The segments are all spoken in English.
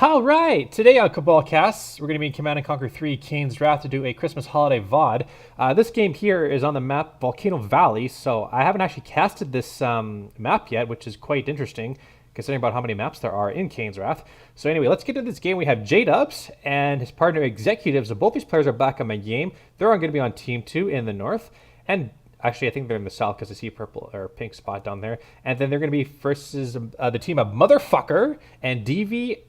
All right, today on Cabal Casts, we're going to be in Command & Conquer 3 Kane's Wrath to do a Christmas holiday VOD. This game here is on the map Volcano Valley, so I haven't actually casted this map yet, which is quite interesting, considering about how many maps there are in Kane's Wrath. So anyway, let's get into this game. We have jdubs and his partner exe.cutive, so both these players are back on my game. They're all going to be on Team 2 in the north, and actually, I think they're in the south because I see a purple or pink spot down there. And then they're going to be versus the team of Motherfucker and DVMIR.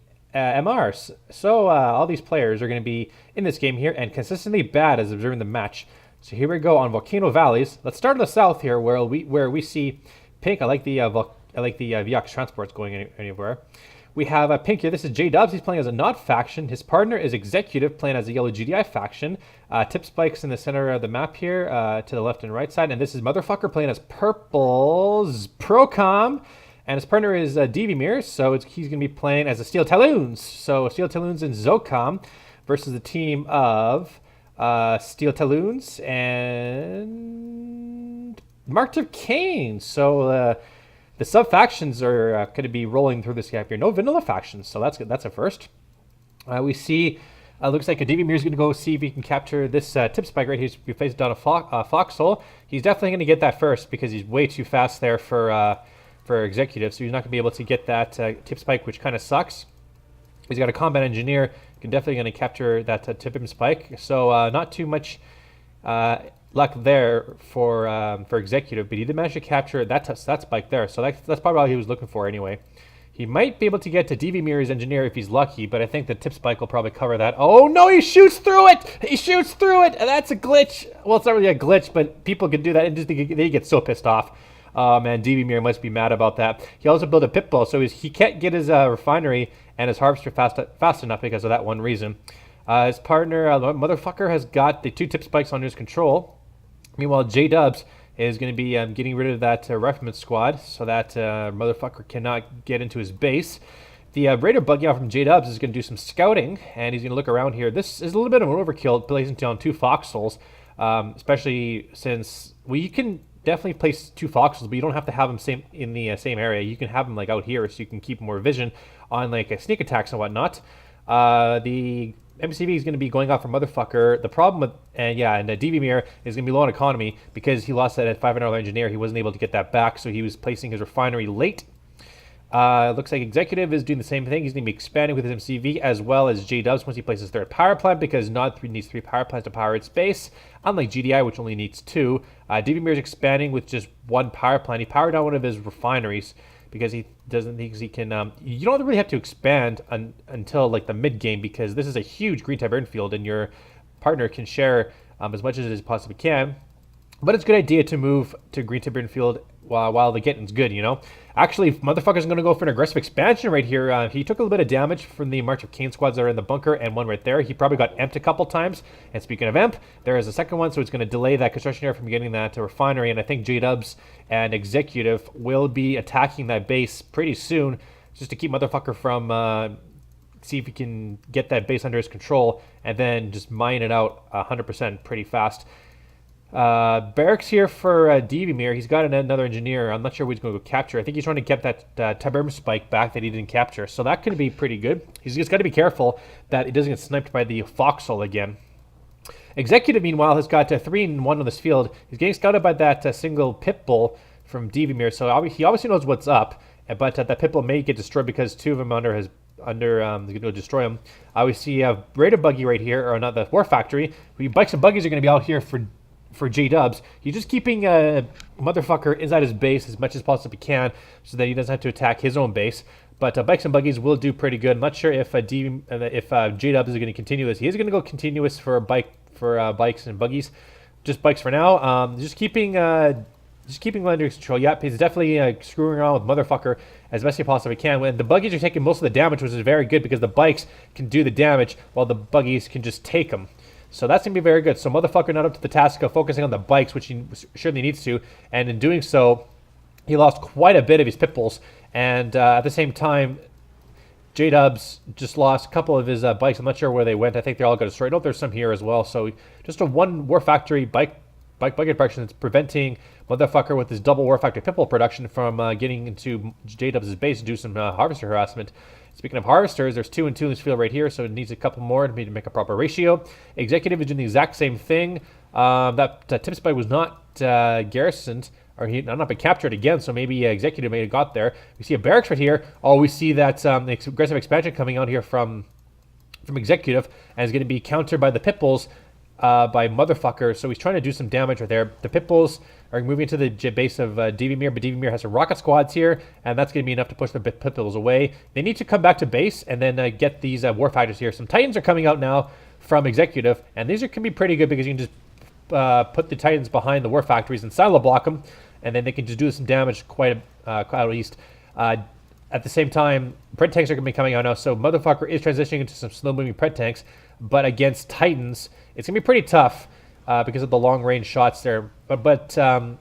So all these players are going to be in this game here and consistently bad as observing the match. So here we go on Volcano Valleys. Let's start in the south here where we see pink. I like the VOX transports going anywhere. We have pink here. This is jdubs. He's playing as a not faction. His partner is exe.cutive, playing as a yellow GDI faction. Tip spikes in the center of the map here to the left and right side. And this is Motherfucker playing as purple's Procom. And his partner is DVMIR, so he's going to be playing as a Steel Talons. So Steel Talons and Zorca versus the team of Steel Talons and Marked of Kane. So the sub-factions are going to be rolling through this gap here. No vanilla factions, so that's good. That's a first. We see, looks like a DVMIR is going to go see if he can capture this tip spike right here. He's placed down a foxhole. He's definitely going to get that first because he's way too fast there for exe.cutive, so he's not going to be able to get that tip spike, which kind of sucks. He's got a combat engineer, definitely going to capture that tip spike. So not too much luck there for exe.cutive, but he did manage to capture that spike there. So that's probably all he was looking for anyway. He might be able to get to DVMIR's engineer if he's lucky, but I think the tip spike will probably cover that. Oh no, he shoots through it! He shoots through it! And that's a glitch. Well, it's not really a glitch, but people can do that and they get so pissed off. And DVMIR must be mad about that. He also built a pit bull, so he can't get his refinery and his harvester fast enough because of that one reason. His partner, Motherfucker, has got the two tip spikes under his control. Meanwhile, jdubs is going to be getting rid of that rifleman squad so that Motherfucker cannot get into his base. The raider buggy out from jdubs is going to do some scouting, and he's going to look around here. This is a little bit of an overkill, placing down two foxholes, especially since, well, you can definitely place two foxholes, but you don't have to have them in the same area. You can have them like out here so you can keep more vision on like sneak attacks and whatnot. The MCV is going to be going out for Motherfucker. The problem with, and DVMIR is going to be low on economy because he lost that at $500 engineer. He wasn't able to get that back, so he was placing his refinery late. Looks like exe.cutive is doing the same thing. He's going to be expanding with his MCV as well as jdubs once he places third power plant, because Nod 3 needs 3 power plants to power its base, unlike GDI, which only needs 2. DVMIR is expanding with just 1 power plant. He powered down one of his refineries because he doesn't think he can. You don't really have to expand until like the mid game, because this is a huge green type field and your partner can share as much as it possibly can. But it's a good idea to move to green type field while the getting's good, you know. Actually, Motherfucker's going to go for an aggressive expansion right here. He took a little bit of damage from the March of Kane squads that are in the bunker, and one right there. He probably got emped a couple times. And speaking of emp, there is a second one, so it's going to delay that construction area from getting that refinery. And I think jdubs and exe.cutive will be attacking that base pretty soon, just to keep Motherfucker from see if he can get that base under his control and then just mine it out 100% pretty fast. Barracks here for DVMIR. He's got another engineer. I'm not sure what he's going to go capture. I think he's trying to get that Tiberm spike back that he didn't capture. So that could be pretty good. He's just got to be careful that he doesn't get sniped by the foxhole again. exe.cutive, meanwhile, has got 3 and 1 on this field. He's getting scouted by that single pit bull from DVMIR. So he obviously knows what's up. But that pit bull may get destroyed because 2 of them going to destroy him. We see a raider buggy right here, or not the war factory. Bikes and buggies are going to be out here for jdubs. He's just keeping Motherfucker inside his base as much as possibly can so that he doesn't have to attack his own base. But bikes and buggies will do pretty good. I'm not sure if jdubs is going to continue this. He is going to go continuous for bikes and buggies. Just bikes for now. Just keeping under control. Yep, he's definitely screwing around with Motherfucker as best he possibly can. When the buggies are taking most of the damage, which is very good because the bikes can do the damage while the buggies can just take them. So that's going to be very good. So Motherfucker not up to the task of focusing on the bikes, which he surely needs to. And in doing so, he lost quite a bit of his pit bulls. And at the same time, jdubs just lost a couple of his bikes. I'm not sure where they went. I think they all got destroyed. Oh, there's some here as well. So just a one war factory bike production that's preventing Motherfucker with his double war factory pit bull production from getting into jdubs' base to do some harvester harassment. Speaking of harvesters, there's 2 and 2 in this field right here, so it needs a couple more to make a proper ratio. Executive is doing the exact same thing. That tip spy was not garrisoned, or he not been captured again, so maybe Executive may have got there. We see a barracks right here. Oh, we see that aggressive expansion coming out here from Executive, and is going to be countered by the Pitbulls by Motherfucker, so he's trying to do some damage right there. The Pitbulls are moving to the base of DVMIR, but DVMIR has some rocket squads here, and that's going to be enough to push the Pitbulls away. They need to come back to base and then get these warfighters here. Some Titans are coming out now from Executive, and these can be pretty good because you can just put the Titans behind the war factories and silo block them, and then they can just do some damage quite at least. At the same time, Pred tanks are going to be coming out now, so Motherfucker is transitioning into some slow-moving Pred tanks, but against Titans, it's going to be pretty tough because of the long-range shots there. But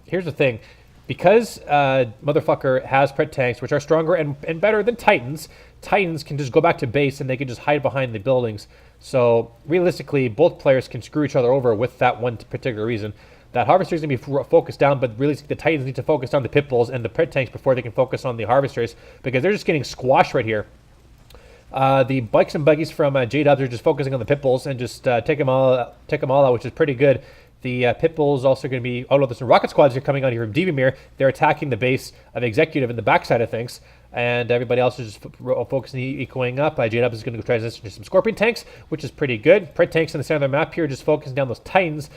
here's the thing. Because Motherfucker has Pred tanks, which are stronger and better than Titans, Titans can just go back to base and they can just hide behind the buildings. So realistically, both players can screw each other over with that one particular reason. That Harvester is going to be focused down, but really the Titans need to focus down the Pitbulls and the Pred tanks before they can focus on the Harvesters, because they're just getting squashed right here. The bikes and buggies from jdubs are just focusing on the Pitbulls and just take them all out, which is pretty good. The Pitbulls also going to be... Oh, no, there's some rocket squads are coming out here from DVMIR. They're attacking the base of Executive in the backside of things. And everybody else is just focusing, ecoing up. jdubs is going to go transition to some Scorpion tanks, which is pretty good. Pred tanks in the center of the map here just focusing down those Titans.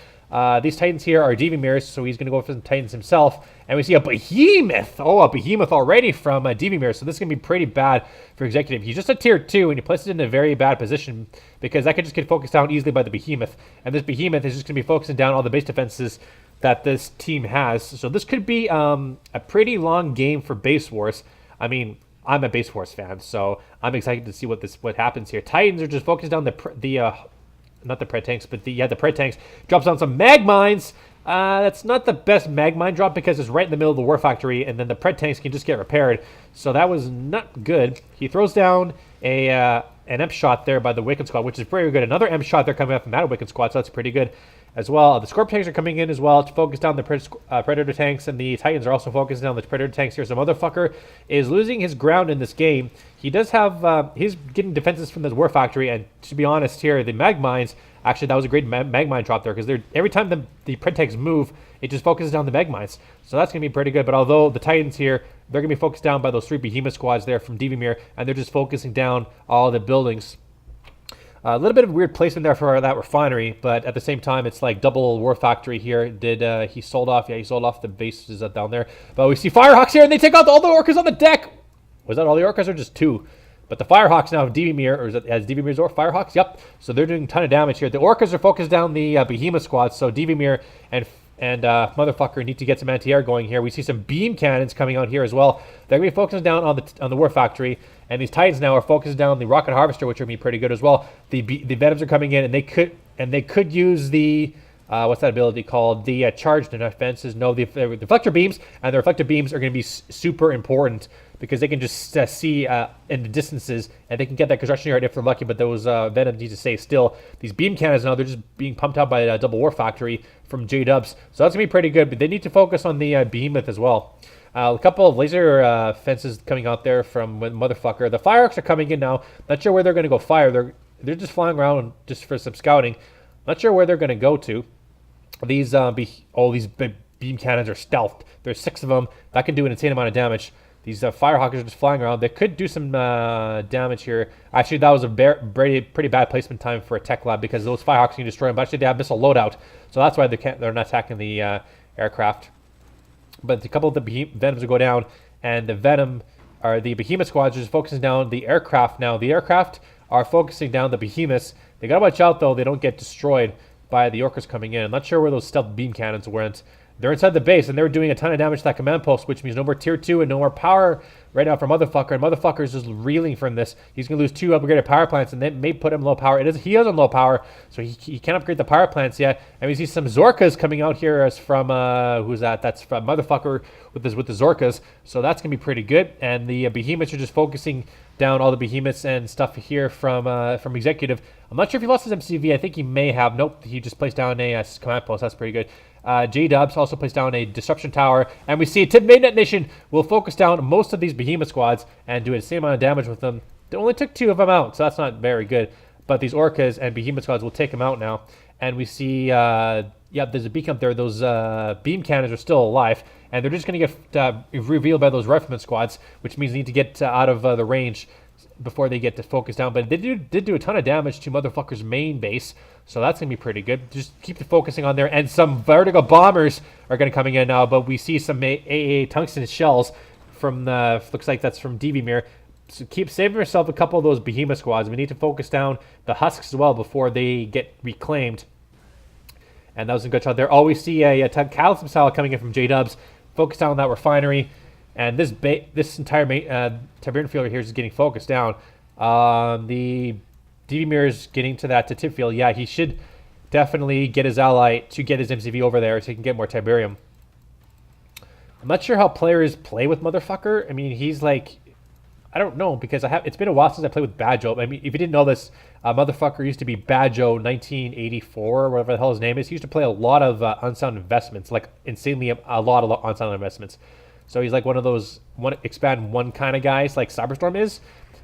These Titans here are DVMIRs, so he's going to go for some Titans himself. And we see a Behemoth. Oh, a Behemoth already from DVMIR. So this is going to be pretty bad for Executive. He's just a tier 2, and he places it in a very bad position because that could just get focused down easily by the Behemoth. And this Behemoth is just going to be focusing down all the base defenses that this team has. So this could be a pretty long game for Base Wars. I mean, I'm a Base Wars fan, so I'm excited to see what happens here. Titans are just focused down not the Pred tanks, but the Pred tanks. Drops down some mag mines. That's not the best mag mine drop because it's right in the middle of the war factory, and then the Pred tanks can just get repaired. So that was not good. He throws down an M shot there by the Wicked Squad, which is very good. Another M shot there coming up from that Wicked Squad, so that's pretty good as well. The Scorpion tanks are coming in as well to focus down the Predator tanks, and the Titans are also focusing on the Predator tanks here. So Motherfucker is losing his ground in this game. He does have, he's getting defenses from the war factory, and to be honest here, the mag mines, actually that was a great mag mine drop there, because every time the Pred tanks move, it just focuses down the mag mines. So that's going to be pretty good, but although the Titans here, they're going to be focused down by those 3 Behemoth squads there from DVMIR, and they're just focusing down all the buildings. A little bit of weird placement there for that refinery, but at the same time, it's like double war factory here. Did he sold off? Yeah, he sold off the bases down there. But we see Firehawks here, and they take out all the Orcas on the deck. Was that all the Orcas or just 2? But the Firehawks now have DVMIR, or is it as DVMIR's or Firehawks? Yep. So they're doing a ton of damage here. The Orcas are focused down the Behemoth squads, so DVMIR and Motherfucker need to get some anti-air going here. We see some beam cannons coming out here as well. They're going to be focusing down on the war factory, and these Titans now are focused down the rocket harvester, which would be pretty good as well. The Venoms are coming in, and they could use the what's that ability called? The charged defenses. No, the reflector beams, and the reflector beams are going to be super important because they can just see in the distances, and they can get that construction yard if they're lucky, but those Venoms need to stay still. These beam cannons now, they're just being pumped out by a double war factory from jdubs, so that's going to be pretty good, but they need to focus on the Behemoth as well. A couple of laser fences coming out there from Motherfucker. The Firehawks are coming in now. Not sure where they're going to go fire. They're just flying around just for some scouting. Not sure where they're going to go to. These these beam cannons are stealthed. There's 6 of them. That can do an insane amount of damage. These Firehawks are just flying around. They could do some damage here. Actually, that was a pretty bad placement time for a tech lab because those Firehawks can destroy them. But actually, they have missile loadout, so that's why they're not attacking the aircraft. But a couple of the Venoms will go down, and the Behemoth squads are just focusing down the aircraft now. The aircraft are focusing down the Behemoths. They gotta watch out though; they don't get destroyed by the Orcas coming in. I'm not sure where those stealth beam cannons went. They're inside the base, and they're doing a ton of damage to that command post, which means no more tier 2 and no more power right now for Motherfucker. And Motherfucker is just reeling from this. He's going to lose 2 upgraded power plants, and that may put him low power. He is on low power, so he can't upgrade the power plants yet. And we see some Zorcas coming out here as from, who's that? That's from Motherfucker with the Zorcas. So that's going to be pretty good. And the Behemoths are just focusing down all the Behemoths and stuff here from Executive. I'm not sure if he lost his MCV. I think he may have. Nope, he just placed down a command post. That's pretty good. jdubs also placed down a disruption tower, and we see Tip Mainnet Nation will focus down most of these Behemoth squads and do the same amount of damage with them They only took 2 of them out, so that's not very good. But these Orcas and Behemoth squads will take them out now. And we see, yeah, there's a beacon up there. Those beam cannons are still alive. And they're just going to get revealed by those rifleman squads, which means they need to get out of the range before they get to focus down. But they did do a ton of damage to motherfucker's main base, so that's going to be pretty good. Just keep focusing on there. And some vertical bombers are going to coming in now, but we see some AA tungsten shells from the, looks like that's from DVMIR. So keep saving yourself a couple of those behemoth squads. We need to focus down the husks as well before they get reclaimed. And that was a good shot there. Oh, we see a Cabal missile coming in from jdubs. Focus down on that refinery. And this entire Tiberian field here is getting focused down. The DVMIR is getting to that tip field. Yeah, he should definitely get his ally to get his MCV over there so he can get more Tiberium. I'm not sure how players play with motherfucker. I mean, he's like, I don't know, because it's been a while since I played with Badjo. I mean, if you didn't know this, motherfucker used to be Badjo 1984, or whatever the hell his name is. He used to play a lot of unsound investments, like insanely a lot of unsound investments. So he's like one of those expand one kind of guys, like Cyberstorm is.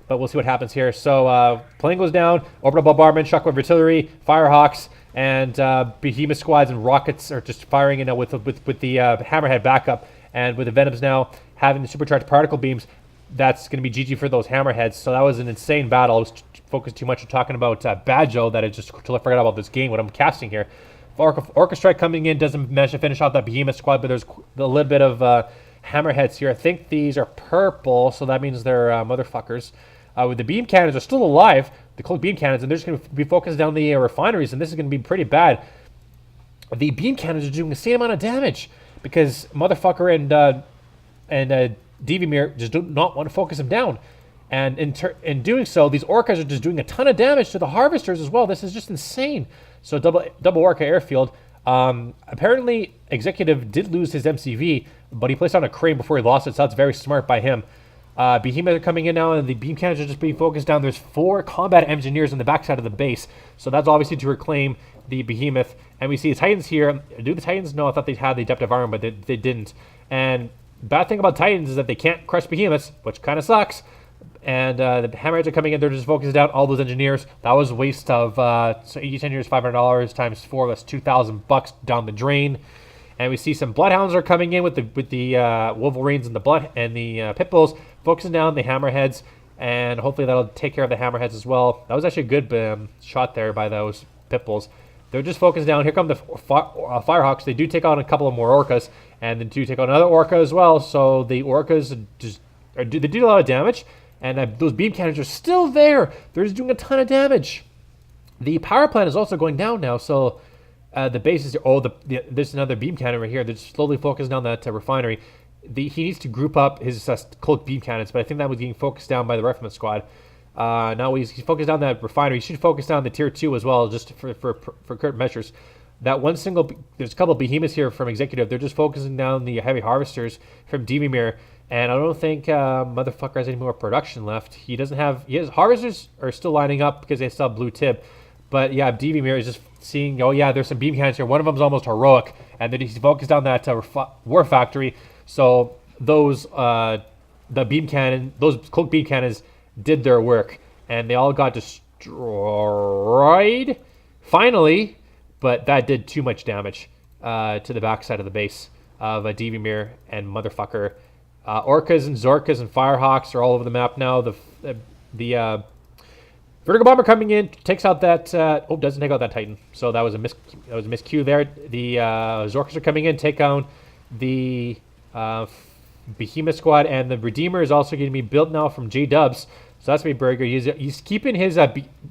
But we'll see what happens here. So plane goes down, orbital bombardment, shockwave artillery, Firehawks, and behemoth squads and rockets are just firing in with the hammerhead backup, and with the Venoms now having the supercharged particle beams. That's going to be GG for those hammerheads. So that was an insane battle. I was focused too much on talking about Badjo that I just totally forgot about this game, what I'm casting here. Orca Strike coming in, doesn't manage to finish off that behemoth squad, but there's a little bit of hammerheads here. I think these are purple, so that means they're motherfuckers. With the beam cannons are still alive, the cloak beam cannons, and they're just going to be focused down the refineries, and this is going to be pretty bad. The beam cannons are doing the same amount of damage because motherfucker and DVMIR just do not want to focus them down. And in doing so, these Orcas are just doing a ton of damage to the harvesters as well. This is just insane. So double Orca airfield. Apparently, Executive did lose his MCV, but he placed on a crane before he lost it, so that's very smart by him. Behemoth are coming in now, and the beam cannons are just being focused down. There's 4 combat engineers on the backside of the base, so that's obviously to reclaim the Behemoth. And we see the Titans here. Do the Titans know? I thought they had the adaptive armor, but they didn't. And bad thing about Titans is that they can't crush Behemoths, which kind of sucks. And the Hammerheads are coming in. They're just focusing down all those engineers. That was a waste of so each engineer is $500 times 4. That's $2,000 down the drain. And we see some Bloodhounds are coming in with the Wolverines and the Pitbulls, focusing down the Hammerheads, and hopefully that'll take care of the Hammerheads as well. That was actually a good shot there by those Pitbulls. They're just focused down. Here come the Firehawks. They do take on a couple of more Orcas, and then do take on another Orca as well. So the Orcas they do a lot of damage, and those beam cannons are still there. They're just doing a ton of damage. The power plant is also going down now, so the base is... there's another beam cannon right here. They're just slowly focused on that refinery. He needs to group up his cloak beam cannons, but I think that was getting focused down by the Rifleman squad. Now he's focused on that refinery. He should focus down the tier 2 as well, just for current measures. That one single... There's a couple of behemoths here from Executive. They're just focusing down the heavy harvesters from DVMIR. And I don't think motherfucker has any more production left. He doesn't have... His harvesters are still lining up because they still have blue tib. But yeah, DVMIR is just seeing, oh yeah, there's some beam cannons here. One of them's almost heroic. And then he's focused on that war factory. So those the beam cannon, those cloak beam cannons did their work. And they all got destroyed. Finally. But that did too much damage to the backside of the base of DVMIR and motherfucker. Orcas and Zorcas and Firehawks are all over the map now. The Vertigo Bomber coming in, takes out that... doesn't take out that Titan. So that was a miscue there. The Zorcas are coming in, take down the Behemoth squad, and the Redeemer is also going to be built now from jdubs. So that's going to be very good. He's keeping his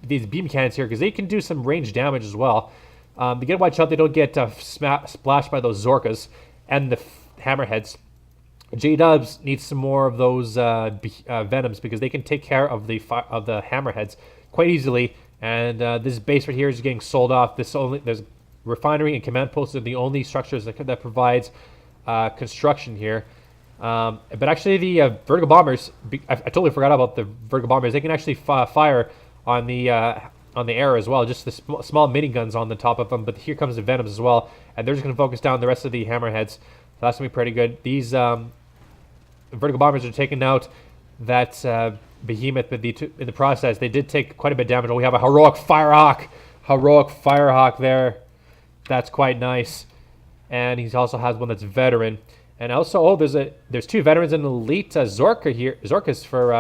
these beam cannons here because they can do some range damage as well. They got to watch out they don't get splashed by those Zorcas and the Hammerheads. jdubs needs some more of those Venoms because they can take care of the Hammerheads quite easily. And this base right here is getting sold off. There's refinery and command posts are the only structures that provides construction here. But actually the Vertigo Bombers, I totally forgot about the Vertigo Bombers. They can actually fire on the air as well, just the small miniguns on the top of them. But here comes the Venoms as well, and they're just going to focus down the rest of the Hammerheads. So that's going to be pretty good. These Vertigo Bombers are taking out that behemoth, but in the process, they did take quite a bit of damage. We have a heroic Firehawk there. That's quite nice. And he also has one that's veteran. And also, there's two veterans and elite Zorca here. Zorca's for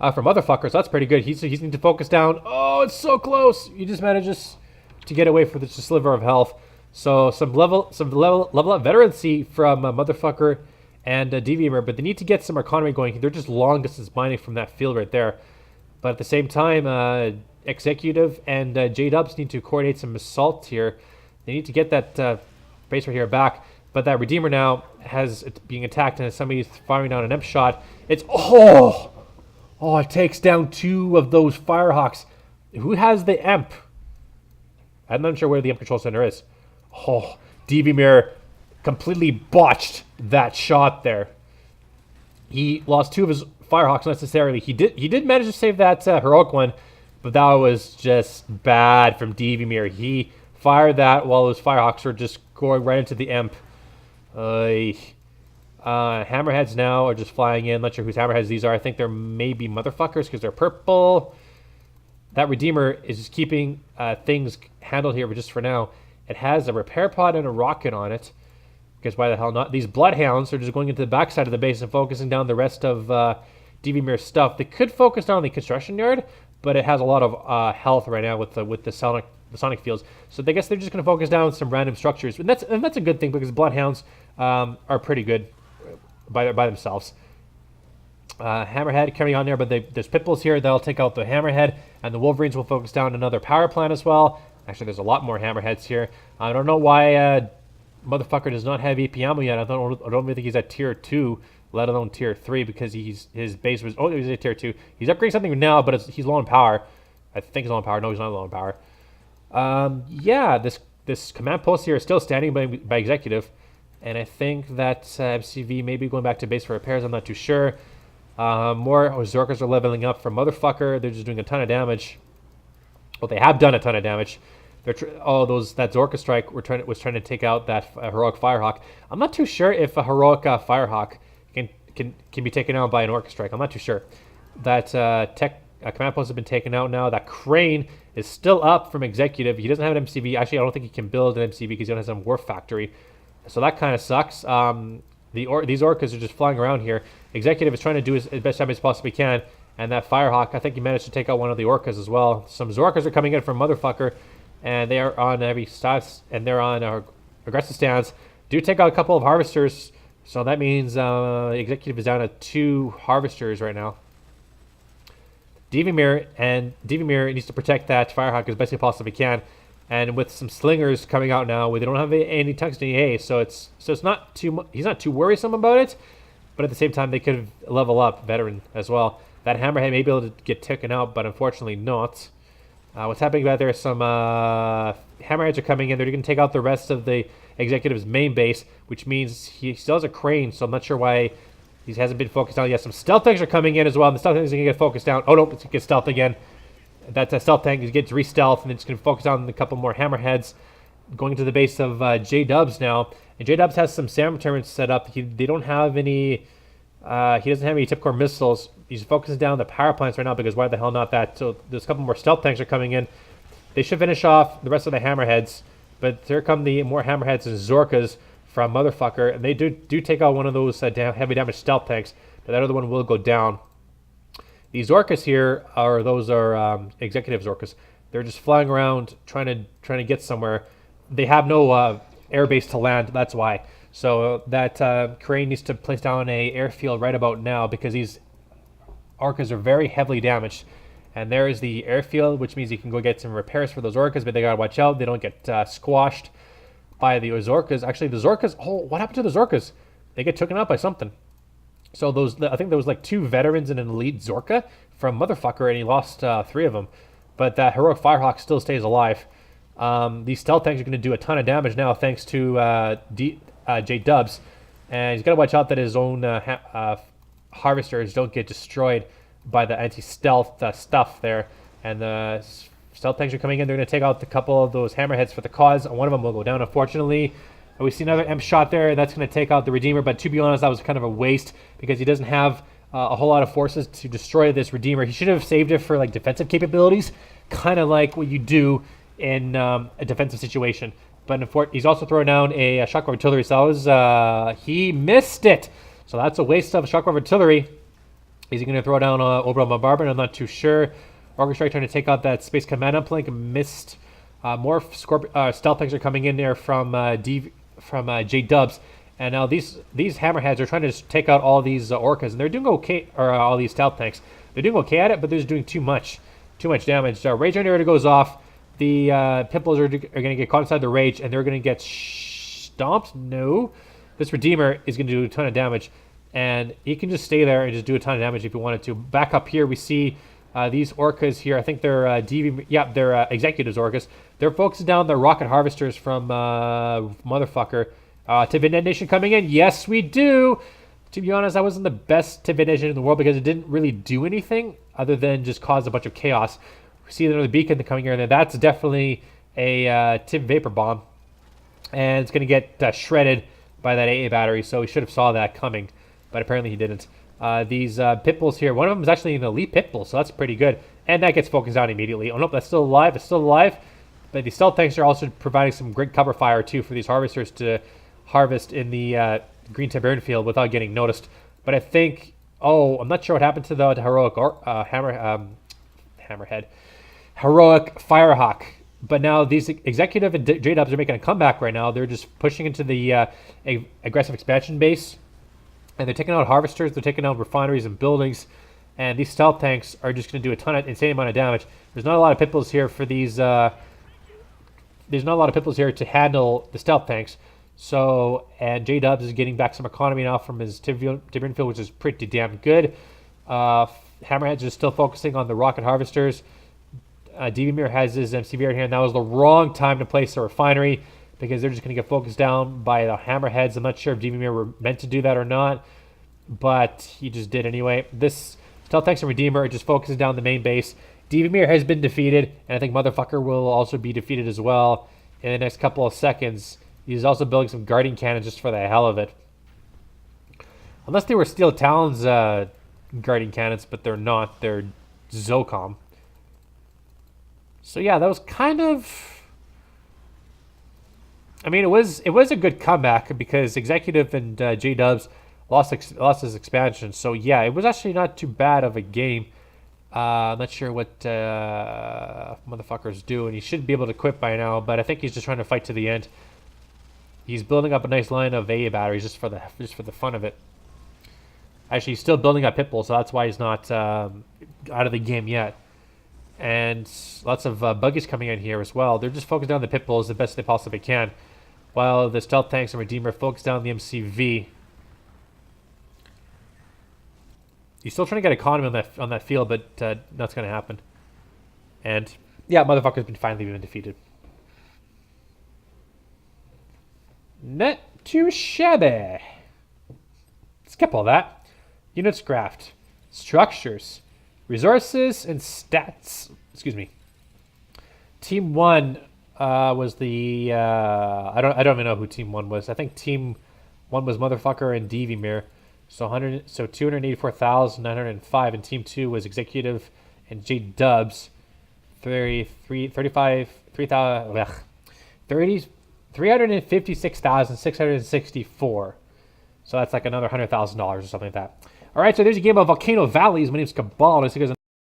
motherfuckers. So that's pretty good. He's need to focus down. Oh, it's so close. You just manages to get away from just a sliver of health. So some level up veterancy from motherfucker and DVMIR, but they need to get some economy going. They're just long distance mining from that field right there. But at the same time, exe.cutive and jdubs need to coordinate some assault here. They need to get that base right here back. But that Redeemer now has it being attacked, and somebody's firing down an imp shot. It's it takes down two of those Firehawks. Who has the imp? I'm not sure where the imp control center is. Oh, DVMIR completely botched that shot there. He lost two of his Firehawks necessarily. He did manage to save that heroic one, but that was just bad from DVMIR. He fired that while those Firehawks were just going right into the imp. Hammerheads now are just flying in. Not sure whose hammerheads these are. I think they're maybe motherfuckers because they're purple. That Redeemer is just keeping things handled here just for now. It has a repair pod and a rocket on it. Because why the hell not? These Bloodhounds are just going into the backside of the base and focusing down the rest of DVMIR's stuff. They could focus down the construction yard, but it has a lot of health right now with the sonic fields. So I guess they're just going to focus down some random structures, and that's a good thing because Bloodhounds are pretty good by themselves. Hammerhead carrying on there, but there's Pitbulls here. They'll take out the Hammerhead, and the Wolverines will focus down another power plant as well. Actually, there's a lot more Hammerheads here. I don't know why motherfucker does not have EP ammo yet. I don't really think he's at tier 2, let alone tier 3, because his base was... Oh, he's at tier 2. He's upgrading something now, but he's low on power. I think he's low on power. No, he's not low on power. Yeah, this command post here is still standing by executive, and I think that MCV may be going back to base for repairs. I'm not too sure. More Zorcas are leveling up from motherfucker. They're just doing a ton of damage. Well, they have done a ton of damage. That Zorca strike was trying to take out that heroic Firehawk. I'm not too sure if a heroic Firehawk can be taken out by an Orca strike. I'm not too sure. That command post has been taken out now. That Crane is still up from executive. He doesn't have an MCV. Actually, I don't think he can build an MCV because he doesn't have some War Factory. So that kind of sucks. These Orcas are just flying around here. Executive is trying to do his best job as possibly can. And that Firehawk, I think he managed to take out one of the Orcas as well. Some Zorcas are coming in from motherfucker. And they are on heavy stats, and they're on aggressive stance. Do take out a couple of harvesters, so that means executive is down to 2 harvesters right now. DVMIR needs to protect that Firehawk as best he possibly can, and with some slingers coming out now, where they don't have any tungsten EA, so it's not too he's not too worrisome about it, but at the same time they could level up veteran as well. That Hammerhead may be able to get taken out, but unfortunately not. What's happening back there is some Hammerheads are coming in. They're going to take out the rest of the executive's main base, which means he still has a Crane, so I'm not sure why he hasn't been focused on. Yes, some stealth tanks are coming in as well, and the stealth tanks are going to get focused down. Oh, no, it's going to get stealth again. That's a stealth tank. He gets re-stealth, and it's going to focus on a couple more Hammerheads going to the base of jdubs now. And jdubs has some SAM turrets set up. They don't have any... he doesn't have any tip core missiles. He's focusing down the power plants right now because why the hell not that? So there's a couple more stealth tanks are coming in. They should finish off the rest of the Hammerheads. But here come the more Hammerheads and Zorcas from motherfucker. And they do take out one of those heavy damage stealth tanks. But that other one will go down. These Zorcas here are executive Zorcas. They're just flying around trying to get somewhere. They have no airbase to land. That's why. So that Crane needs to place down a airfield right about now because these Orcas are very heavily damaged. And there is the airfield, which means you can go get some repairs for those Orcas, but they gotta watch out. They don't get squashed by the Zorcas. Actually, the Zorcas... Oh, what happened to the Zorcas? They get taken out by something. So I think there was like 2 veterans and an elite Zorca from motherfucker, and he lost 3 of them. But that heroic Firehawk still stays alive. These stealth tanks are going to do a ton of damage now, thanks to jdubs, and he's got to watch out that his own harvesters don't get destroyed by the anti-stealth stuff there. And the stealth tanks are coming in. They're going to take out a couple of those Hammerheads for the cause. One of them will go down, unfortunately. We see another M shot there. That's going to take out the Redeemer, but to be honest, that was kind of a waste because he doesn't have a whole lot of forces to destroy this Redeemer. He should have saved it for like defensive capabilities, kind of like what you do in a defensive situation. But he's also throwing down a shockwave artillery, so he missed it. So that's a waste of shockwave artillery. Is he going to throw down Oberon Bombardment? I'm not too sure. Orca Strike trying to take out that Space Command uplink. Missed. More stealth tanks are coming in there from jdubs. And now these hammerheads are trying to take out all these orcas, and they're doing okay, or all these stealth tanks. They're doing okay at it, but they're just doing too much damage. Rage Generator goes off. The Pimples are going to get caught inside the Rage, and they're going to get stomped. No, this Redeemer is going to do a ton of damage, and he can just stay there and just do a ton of damage if he wanted to. Back up here, we see these orcas here. I think they're they're executives orcas. They're focusing down the rocket harvesters from motherfucker. Tivid Nation coming in. Yes, we do. To be honest, that wasn't the best Tivid Nation in the world because it didn't really do anything other than just cause a bunch of chaos. We see another beacon coming in there. That's definitely a Tib Vapor Bomb. And it's going to get shredded by that AA battery, so he should have saw that coming. But apparently he didn't. These Pitbulls here, one of them is actually an elite Pitbull, so that's pretty good. And that gets focused on immediately. Oh, nope, that's still alive. It's still alive. But the stealth tanks are also providing some great cover fire, too, for these harvesters to harvest in the green Tiburn field without getting noticed. But I think... Oh, I'm not sure what happened to the heroic Hammerhead. Heroic Firehawk. But now these executive and jdubs are making a comeback right now. They're just pushing into the aggressive expansion base. And they're taking out harvesters. They're taking out refineries and buildings. And these stealth tanks are just going to do a ton of insane amount of damage. There's not a lot of Pitbulls here for these... there's not a lot of Pitbulls here to handle the stealth tanks. So, and jdubs is getting back some economy now from his Tiburn field, which is pretty damn good. Hammerheads are still focusing on the rocket harvesters. DVMIR has his MCV right here, and that was the wrong time to place a refinery because they're just going to get focused down by the Hammerheads. I'm not sure if DVMIR were meant to do that or not, but he just did anyway. This stealth tanks and Redeemer are just focusing down the main base. DVMIR has been defeated, and I think Motherfucker will also be defeated as well in the next couple of seconds. He's also building some guardian cannons just for the hell of it. Unless they were Steel Talon's guardian cannons, but they're not. They're Zocom. So yeah, that was kind of... I mean, it was a good comeback because Executive and jdubs lost his expansion. So yeah, it was actually not too bad of a game. I'm not sure what Motherfucker's doing. He should be able to quit by now, but I think he's just trying to fight to the end. He's building up a nice line of AA batteries just for the fun of it. Actually, he's still building up Pitbull, so that's why he's not out of the game yet. And lots of buggies coming in here as well. They're just focused down the Pitbulls the best they possibly can, while the stealth tanks and Redeemer focus down the MCV. He's still trying to get economy on that field, but that's going to happen. And yeah, Motherfucker's finally been defeated. Not too shabby. Skip all that. Units graphed. Structures. Resources and stats. Excuse me. Team 1 was the... I don't even know who Team 1 was. I think Team 1 was Motherfucker and DVMIR. So 284,905. And Team 2 was Executive and jdubs. 356,664. So that's like another $100,000 or something like that. All right, so there's a game of Volcano Valley. My name's Cabal. I'll see you guys in the